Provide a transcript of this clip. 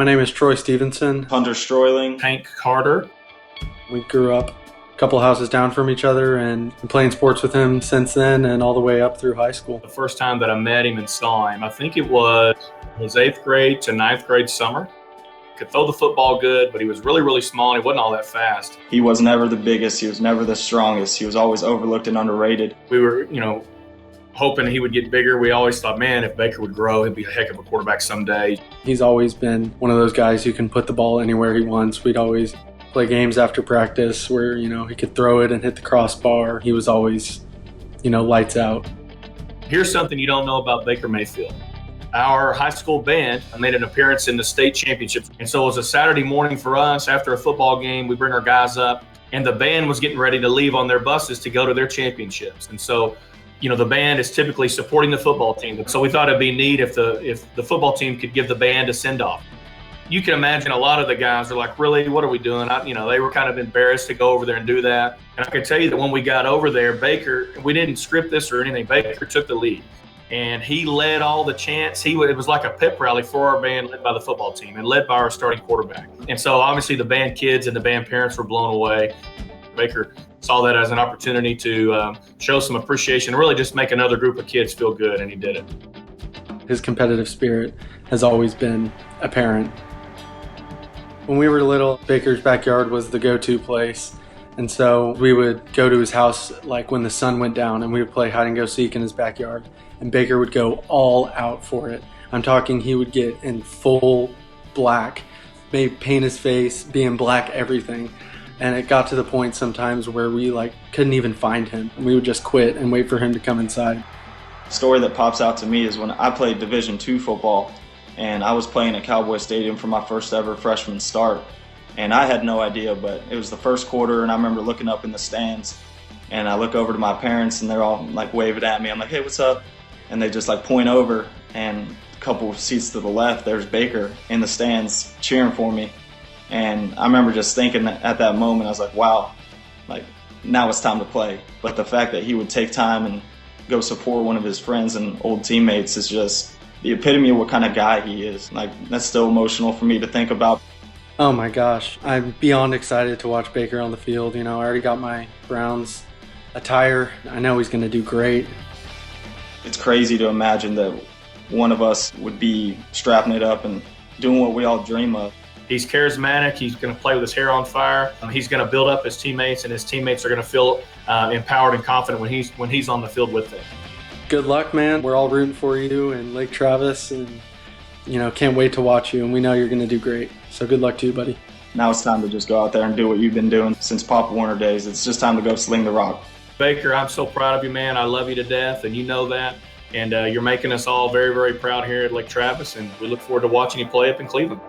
My name is Troy Stevenson. Hunter Stroyling. Hank Carter. We grew up a couple houses down from each other and been playing sports with him since then and all the way up through high school. The first time that I met him and saw him, I think it was his 8th grade to 9th grade summer. Could throw the football good, but he was really, really small and he wasn't all that fast. He was never the biggest. He was never the strongest. He was always overlooked and underrated. We were, hoping he would get bigger. We always thought, man, if Baker would grow, he'd be a heck of a quarterback someday. He's always been one of those guys who can put the ball anywhere he wants. We'd always play games after practice where, he could throw it and hit the crossbar. He was always, lights out. Here's something you don't know about Baker Mayfield. Our high school band made an appearance in the state championship. And so it was a Saturday morning for us after a football game. We bring our guys up, and the band was getting ready to leave on their buses to go to their championships. And so the band is typically supporting the football team. So we thought it'd be neat if the football team could give the band a send-off. You can imagine a lot of the guys are like, really, what are we doing? They were kind of embarrassed to go over there and do that. And I can tell you that when we got over there, Baker, we didn't script this or anything, Baker took the lead. And he led all the chants. It was like a pep rally for our band led by the football team and led by our starting quarterback. And so obviously the band kids and the band parents were blown away. Baker saw that as an opportunity to show some appreciation, really just make another group of kids feel good, and he did it. His competitive spirit has always been apparent. When we were little, Baker's backyard was the go-to place. And so we would go to his house like when the sun went down, and we would play hide and go seek in his backyard. And Baker would go all out for it. I'm talking he would get in full black, maybe paint his face, be in black everything. And it got to the point sometimes where we couldn't even find him. We would just quit and wait for him to come inside. The story that pops out to me is when I played Division II football, and I was playing at Cowboy Stadium for my first ever freshman start. And I had no idea, but it was the first quarter, and I remember looking up in the stands, and I look over to my parents, and they're all waving at me. I'm like, hey, what's up? And they just point over, and a couple of seats to the left, there's Baker in the stands cheering for me. And I remember just thinking at that moment, I was like, wow, now it's time to play. But the fact that he would take time and go support one of his friends and old teammates is just the epitome of what kind of guy he is. That's still emotional for me to think about. Oh my gosh, I'm beyond excited to watch Baker on the field. I already got my Browns attire. I know he's going to do great. It's crazy to imagine that one of us would be strapping it up and doing what we all dream of. He's charismatic. He's going to play with his hair on fire. He's going to build up his teammates, and his teammates are going to feel empowered and confident when he's on the field with them. Good luck, man. We're all rooting for you in Lake Travis, and can't wait to watch you. And we know you're going to do great. So good luck to you, buddy. Now it's time to just go out there and do what you've been doing since Pop Warner days. It's just time to go sling the rock. Baker, I'm so proud of you, man. I love you to death, and you know that. And you're making us all very, very proud here at Lake Travis, and we look forward to watching you play up in Cleveland.